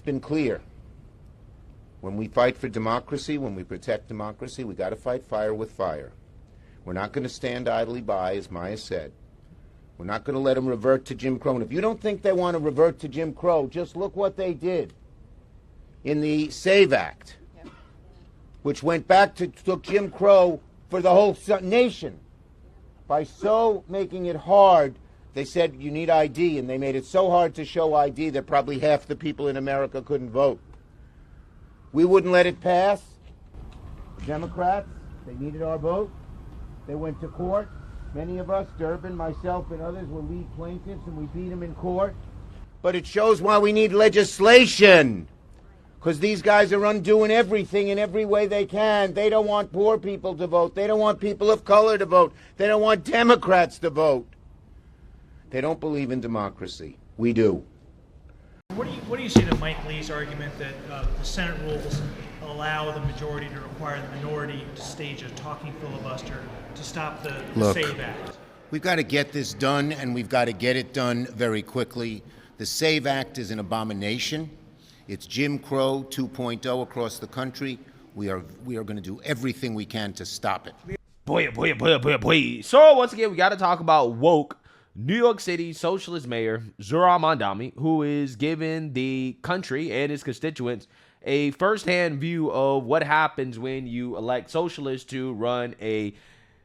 been clear. When we fight for democracy, when we protect democracy, we got to fight fire with fire. We're not going to stand idly by, as Maya said. We're not going to let them revert to Jim Crow. And if you don't think they want to revert to Jim Crow, just look what they did in the SAVE Act, which went back to took Jim Crow for the whole nation. By so making it hard, they said you need ID, and they made it so hard to show ID that probably half the people in America couldn't vote. We wouldn't let it pass. Democrats, they needed our vote. They went to court. Many of us, Durbin, myself, and others, were lead plaintiffs, and we beat them in court. But it shows why we need legislation. Because these guys are undoing everything in every way they can. They don't want poor people to vote. They don't want people of color to vote. They don't want Democrats to vote. They don't believe in democracy. We do. What do you say to Mike Lee's argument that the Senate rules allow the majority to require the minority to stage a talking filibuster to stop the SAVE Act? We've got to get this done, and we've got to get it done very quickly. The SAVE Act is an abomination. It's Jim Crow 2.0 across the country. We are going to do everything we can to stop it. Boy. So once again, we got to talk about woke New York City socialist mayor Zohran Mamdani, who is giving the country and his constituents a firsthand view of what happens when you elect socialists to run a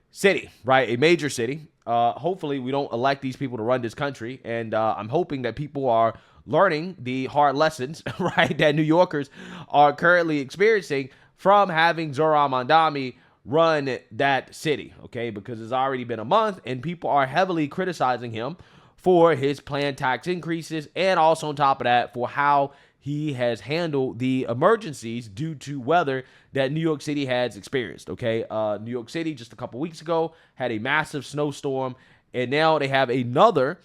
city, right? A major city. Hopefully we don't elect these people to run this country. And I'm hoping that people are learning the hard lessons, right, that New Yorkers are currently experiencing from having Zohran Mamdani run that city, okay? Because it's already been a month and people are heavily criticizing him for his planned tax increases and also on top of that for how he has handled the emergencies due to weather that New York City has experienced, okay? New York City just a couple weeks ago had a massive snowstorm, and now they have another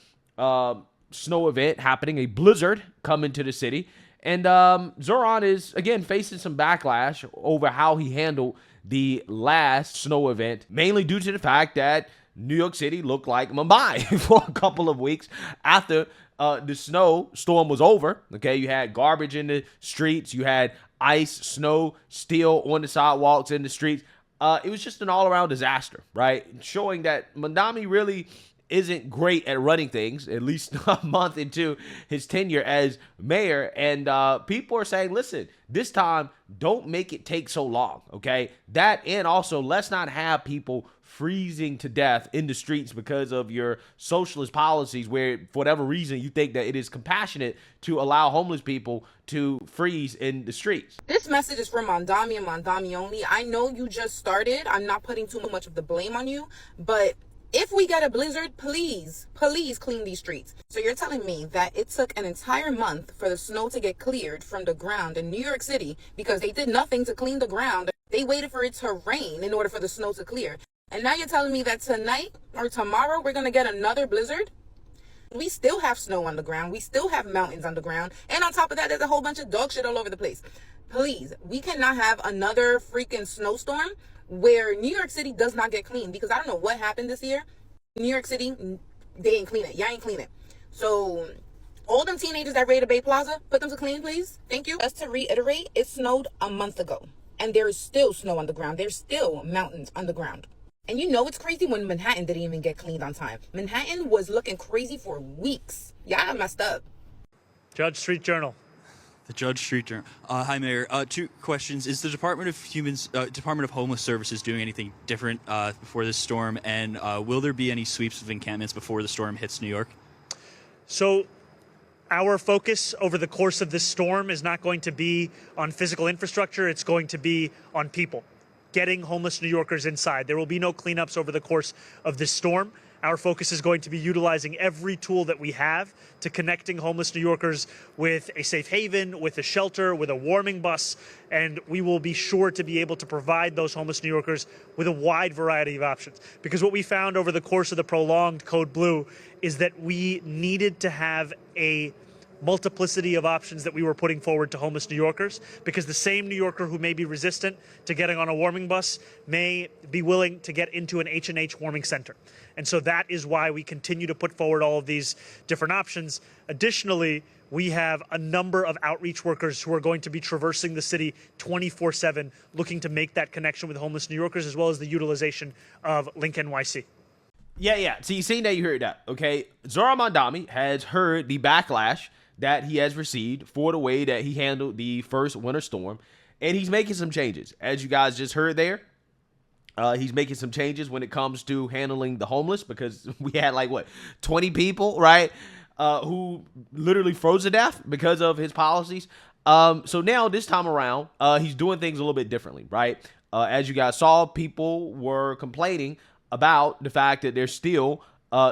snow event happening, a blizzard coming to the city. And Zohran is, again, facing some backlash over how he handled the last snow event, mainly due to the fact that New York City looked like Mumbai for a couple of weeks after the snowstorm was over. Okay, you had garbage in the streets, you had ice, snow still on the sidewalks in the streets. It was just an all-around disaster, right? Showing that Mamdani really isn't great at running things, at least a month into his tenure as mayor. And people are saying, listen, this time, don't make it take so long, okay? That, and also, let's not have people freezing to death in the streets because of your socialist policies where, for whatever reason, you think that it is compassionate to allow homeless people to freeze in the streets. This message is from Mamdani and Mamdani only. I know you just started. I'm not putting too much of the blame on you, but if we get a blizzard, please clean these streets. So you're telling me that it took an entire month for the snow to get cleared from the ground in New York City because they did nothing to clean the ground. They waited for it to rain in order for the snow to clear. And now you're telling me that tonight or tomorrow we're going to get another blizzard? We still have snow on the ground. We still have mountains on the ground. And on top of that, there's a whole bunch of dog shit all over the place. Please, we cannot have another freaking snowstorm where New York City does not get clean, because I don't know what happened this year. New York City, they ain't clean it. Y'all ain't clean it. So all them teenagers that raided Bay Plaza, put them to clean, please. Thank you. Just to reiterate, it snowed a month ago, and there is still snow on the ground. There's still mountains on the ground. And you know it's crazy when Manhattan didn't even get cleaned on time. Manhattan was looking crazy for weeks. Y'all messed up. Judge Street Journal. The Judge Street Journal. Hi, Mayor. Two questions. Is the Department of Homeless Services doing anything different before this storm? And will there be any sweeps of encampments before the storm hits New York? So our focus over the course of this storm is not going to be on physical infrastructure. It's going to be on people, getting homeless New Yorkers inside. There will be no cleanups over the course of this storm. Our focus is going to be utilizing every tool that we have to connecting homeless New Yorkers with a safe haven, with a shelter, with a warming bus, and we will be sure to be able to provide those homeless New Yorkers with a wide variety of options. Because what we found over the course of the prolonged Code Blue is that we needed to have a multiplicity of options that we were putting forward to homeless New Yorkers, because the same New Yorker who may be resistant to getting on a warming bus may be willing to get into an H&H warming center. And so that is why we continue to put forward all of these different options. Additionally, we have a number of outreach workers who are going to be traversing the city 24/7, looking to make that connection with homeless New Yorkers, as well as the utilization of Link NYC. Yeah. So you seen that, you heard that, okay? Zohran Mamdani has heard the backlash that he has received for the way that he handled the first winter storm, and he's making some changes. As you guys just heard there, he's making some changes when it comes to handling the homeless, because we had 20 people, right, who literally froze to death because of his policies. So now this time around, he's doing things a little bit differently, right? As you guys saw, people were complaining about the fact that there's still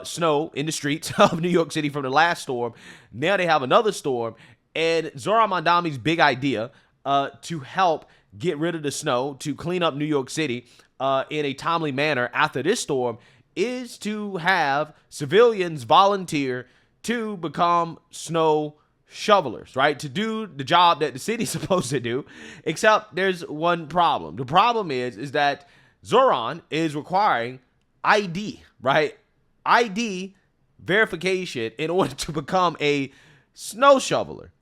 snow in the streets of New York City from the last storm. Now they have another storm, and Zohran Mamdani's big idea to help get rid of the snow, to clean up New York City in a timely manner after this storm, is to have civilians volunteer to become snow shovelers, right? To do the job that the city's supposed to do, except there's one problem. The problem is that Zohran is requiring ID, right? ID verification in order to become a snow shoveler.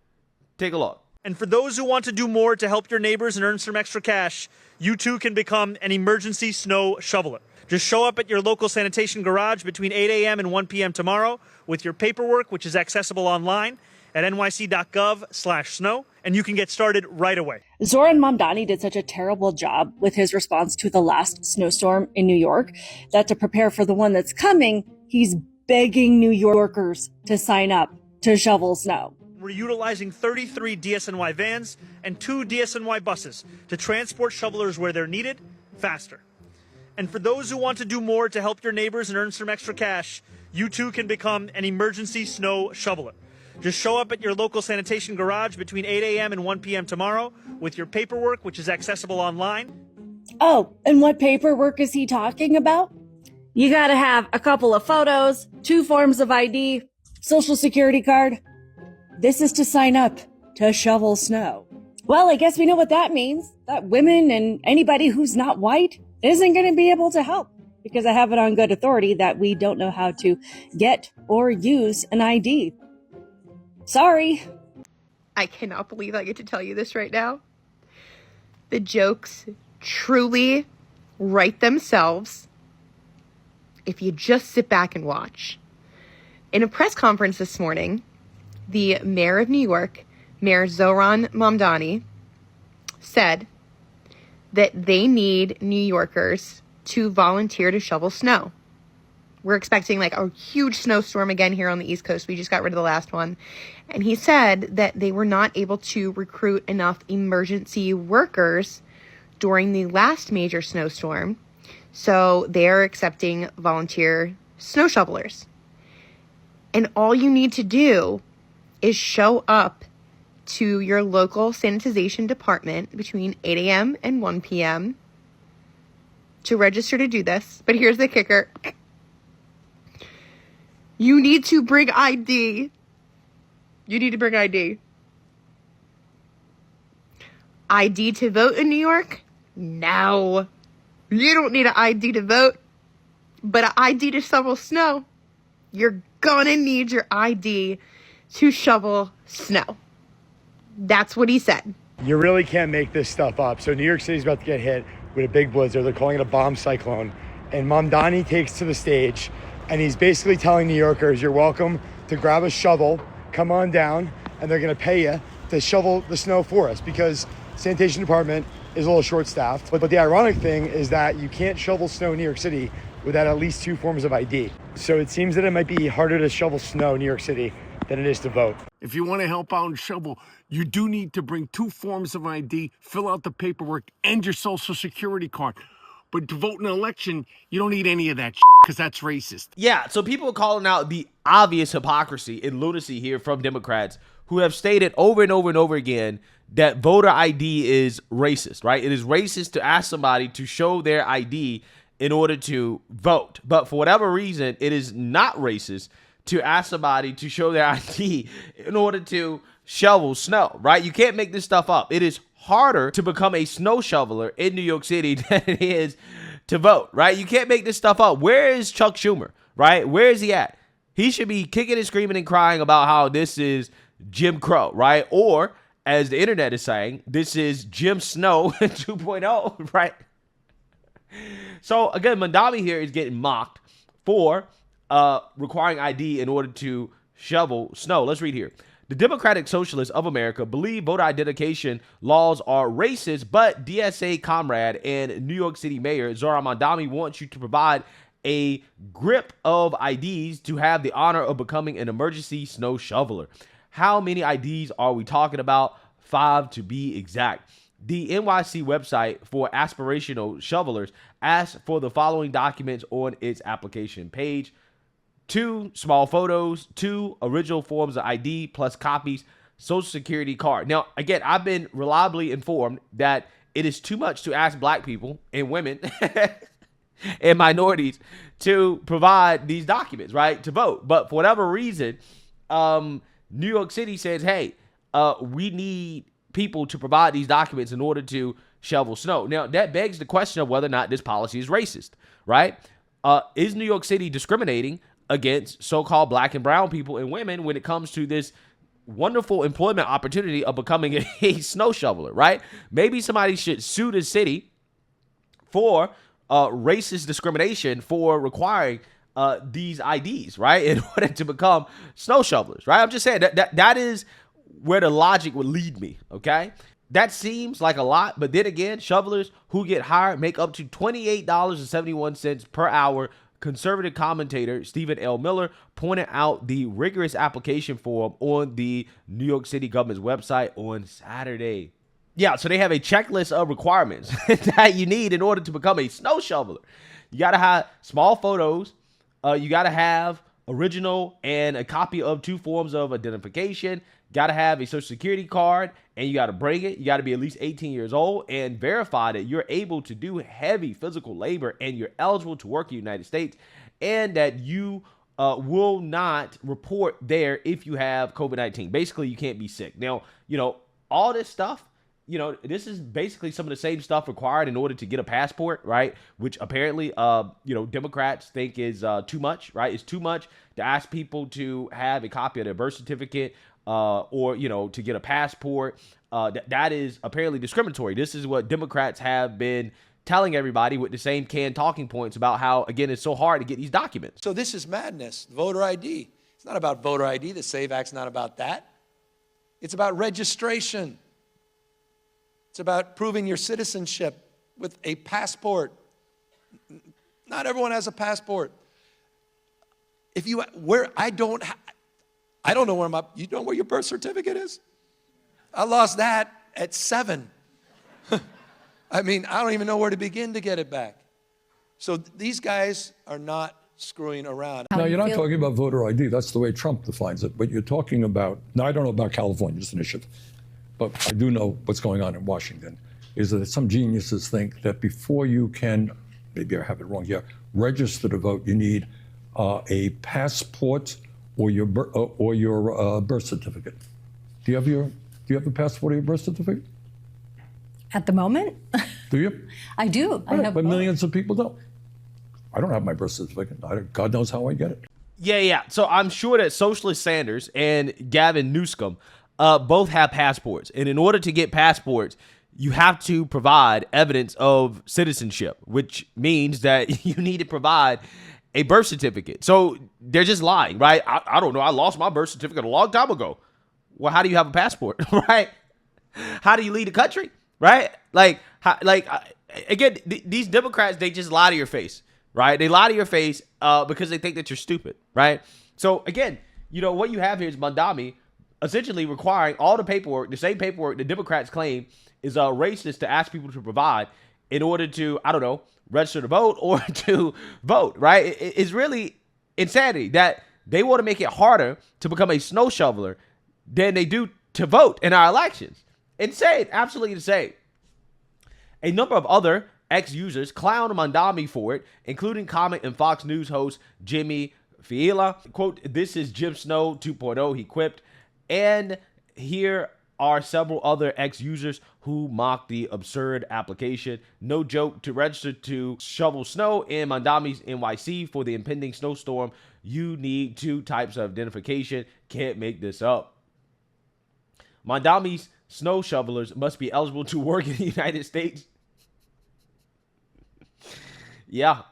Take a look. And for those who want to do more to help your neighbors and earn some extra cash, you too can become an emergency snow shoveler. Just show up at your local sanitation garage between 8 a.m. and 1 p.m. tomorrow with your paperwork, which is accessible online at nyc.gov/snow, and you can get started right away. Zohran Mamdani did such a terrible job with his response to the last snowstorm in New York that to prepare for the one that's coming, he's begging New Yorkers to sign up to shovel snow. We're utilizing 33 DSNY vans and 2 DSNY buses to transport shovelers where they're needed faster. And for those who want to do more to help your neighbors and earn some extra cash, you too can become an emergency snow shoveler. Just show up at your local sanitation garage between 8 a.m. and 1 p.m. tomorrow with your paperwork, which is accessible online. Oh, and what paperwork is he talking about? You gotta have a couple of photos, 2 forms of ID, social security card. This is to sign up to shovel snow. Well, I guess we know what that means. That women and anybody who's not white isn't going to be able to help, because I have it on good authority that we don't know how to get or use an ID. Sorry. I cannot believe I get to tell you this right now. The jokes truly write themselves if you just sit back and watch. In a press conference this morning, the mayor of New York, Mayor Zohran Mamdani, said that they need New Yorkers to volunteer to shovel snow. We're expecting a huge snowstorm again here on the East Coast. We just got rid of the last one. And he said that they were not able to recruit enough emergency workers during the last major snowstorm. So they're accepting volunteer snow shovelers. And all you need to do is show up to your local sanitization department between 8 a.m. and 1 p.m. to register to do this. But here's the kicker. You need to bring ID. You need to bring ID. ID to vote in New York? No. You don't need an ID to vote, but an ID to shovel snow. You're gonna need your ID to shovel snow. That's what he said. You really can't make this stuff up. So New York City's about to get hit with a big blizzard. They're calling it a bomb cyclone. And Mamdani takes to the stage, and he's basically telling New Yorkers, you're welcome to grab a shovel, come on down, and they're gonna pay you to shovel the snow for us, because sanitation department is a little short-staffed. But the ironic thing is that you can't shovel snow in New York City without at least 2 forms of ID. So it seems that it might be harder to shovel snow in New York City than it is to vote. If you want to help out and shovel, you do need to bring 2 forms of ID, fill out the paperwork, and your social security card. But to vote in an election, you don't need any of that because that's racist. Yeah, so people are calling out the obvious hypocrisy and lunacy here from Democrats, who have stated over and over and over again that voter ID is racist, right? It is racist to ask somebody to show their ID in order to vote. But for whatever reason, it is not racist to ask somebody to show their ID in order to shovel snow, right? You can't make this stuff up. It is harder to become a snow shoveler in New York City than it is to vote, right? You can't make this stuff up. Where is Chuck Schumer, right? Where is he at? He should be kicking and screaming and crying about how this is Jim Crow, right? Or, as the internet is saying, this is Jim Snow 2.0, right? So, again, Mamdani here is getting mocked for requiring ID in order to shovel snow. Let's read here. The Democratic Socialists of America believe voter identification laws are racist, but DSA comrade and New York City Mayor Zohran Mamdani wants you to provide a grip of IDs to have the honor of becoming an emergency snow shoveler. How many IDs are we talking about? 5 to be exact. The NYC website for aspirational shovelers asks for the following documents on its application page: 2 small photos, 2 original forms of ID plus copies, social security card. Now, again, I've been reliably informed that it is too much to ask black people and women and minorities to provide these documents, right, to vote. But for whatever reason, New York City says, hey, we need people to provide these documents in order to shovel snow. Now, that begs the question of whether or not this policy is racist, right? Is New York City discriminating against so-called black and brown people and women when it comes to this wonderful employment opportunity of becoming a snow shoveler, right? Maybe somebody should sue the city for racist discrimination for requiring these IDs, right, in order to become snow shovelers, right? I'm just saying that is where the logic would lead me, okay? That seems like a lot, but then again, shovelers who get hired make up to $28.71 per hour. Conservative commentator Stephen L. Miller pointed out the rigorous application form on the New York City government's website on Saturday. Yeah, so they have a checklist of requirements that you need in order to become a snow shoveler. You got to have small photos. You got to have original and a copy of 2 forms of identification. Got to have a social security card, and you got to bring it. You got to be at least 18 years old and verify that you're able to do heavy physical labor and you're eligible to work in the United States, and that you will not report there if you have COVID-19. Basically, you can't be sick. Now, all this stuff, this is basically some of the same stuff required in order to get a passport, right? Which apparently, Democrats think is too much, right? It's too much to ask people to have a copy of their birth certificate or to get a passport. That is apparently discriminatory. This is what Democrats have been telling everybody with the same canned talking points about how, again, it's so hard to get these documents. So this is madness. Voter ID. It's not about voter ID. The SAVE Act's not about that. It's about registration. It's about proving your citizenship with a passport. Not everyone has a passport. I don't know where you know where your birth certificate is? I lost that at 7. I don't even know where to begin to get it back. So these guys are not screwing around. No, you're not talking about voter ID. That's the way Trump defines it. But you're talking about, now I don't know about California's initiative, but I do know what's going on in Washington, is that some geniuses think that before you can, maybe I have it wrong here, register to vote, you need a passport or your birth certificate. Do you have a passport or your birth certificate? At the moment? Do you? I do. I have, but millions of people don't. I don't have my birth certificate. God knows how I get it. Yeah. So I'm sure that Socialist Sanders and Gavin Newsom both have passports. And in order to get passports, you have to provide evidence of citizenship, which means that you need to provide a birth certificate. So they're just lying, right? I don't know. I lost my birth certificate a long time ago. Well, how do you have a passport, right? How do you lead a country, right? Again, these Democrats, they just lie to your face, right? They lie to your face because they think that you're stupid, right? So again, what you have here is Mamdani essentially requiring all the paperwork, the same paperwork the Democrats claim is racist to ask people to provide in order to, register to vote or to vote, right? It's really insanity that they want to make it harder to become a snow shoveler than they do to vote in our elections. Insane, absolutely insane. A number of other ex-users clowned Mamdani for it, including comic and Fox News host Jimmy Fiala. Quote, "This is Jim Snow 2.0, he quipped. And here are several other ex-users who mocked the absurd application. No joke, to register to shovel snow in Mamdani's NYC for the impending snowstorm, you need 2 types of identification. Can't make this up." Mamdani's snow shovelers must be eligible to work in the United States. Yeah.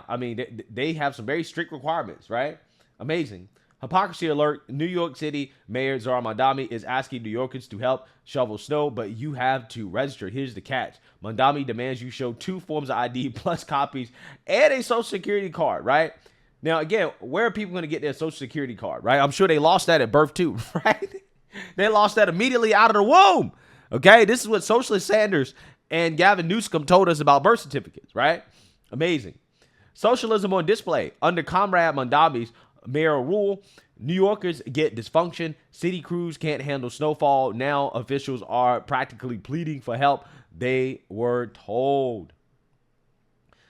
I mean, they have some very strict requirements, right? Amazing. Hypocrisy alert. New York City Mayor Zohran Mamdani is asking New Yorkers to help shovel snow, but you have to register. Here's the catch. Mamdani demands you show 2 forms of ID plus copies and a social security card, right? Now, again, where are people going to get their social security card, right? I'm sure they lost that at birth too, right? They lost that immediately out of the womb. Okay, this is what Socialist Sanders and Gavin Newsom told us about birth certificates, right? Amazing. Socialism on display. Under Comrade Mamdani's mayoral rule, New Yorkers get dysfunction. City crews can't handle snowfall. Now officials are practically pleading for help, they were told.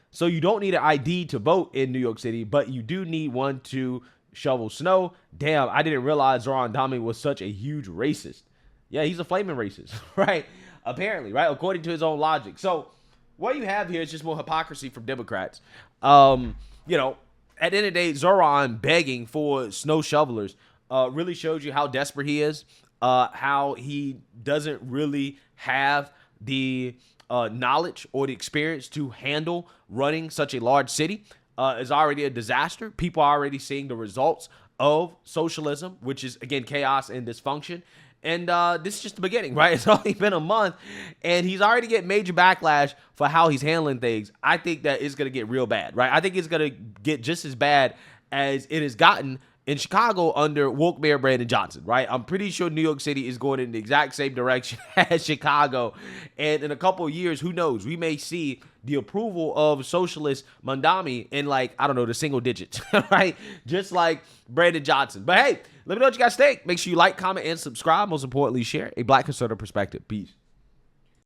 So you don't need an ID to vote in New York City, but you do need one to shovel snow. Damn, I didn't realize Zohran Mamdani was such a huge racist. Yeah, he's a flaming racist, right? Apparently, right? According to his own logic. So what you have here is just more hypocrisy from Democrats. You know, at the end of the day, Zohran begging for snow shovelers really shows you how desperate he is, how he doesn't really have the knowledge or the experience to handle running such a large city. Is already a disaster. People are already seeing the results of socialism, which is, again, chaos and dysfunction. And this is just the beginning, right? It's only been a month, and he's already getting major backlash for how he's handling things. I think that it's going to get real bad, right? I think it's going to get just as bad as it has gotten in Chicago under woke Mayor Brandon Johnson, right? I'm pretty sure New York City is going in the exact same direction as Chicago. And in a couple of years, who knows? We may see the approval of socialist Mamdani in, like, I don't know, the single digits, right? Just like Brandon Johnson. But hey, let me know what you guys think. Make sure you like, comment, and subscribe. Most importantly, share a Black conservative perspective. Peace.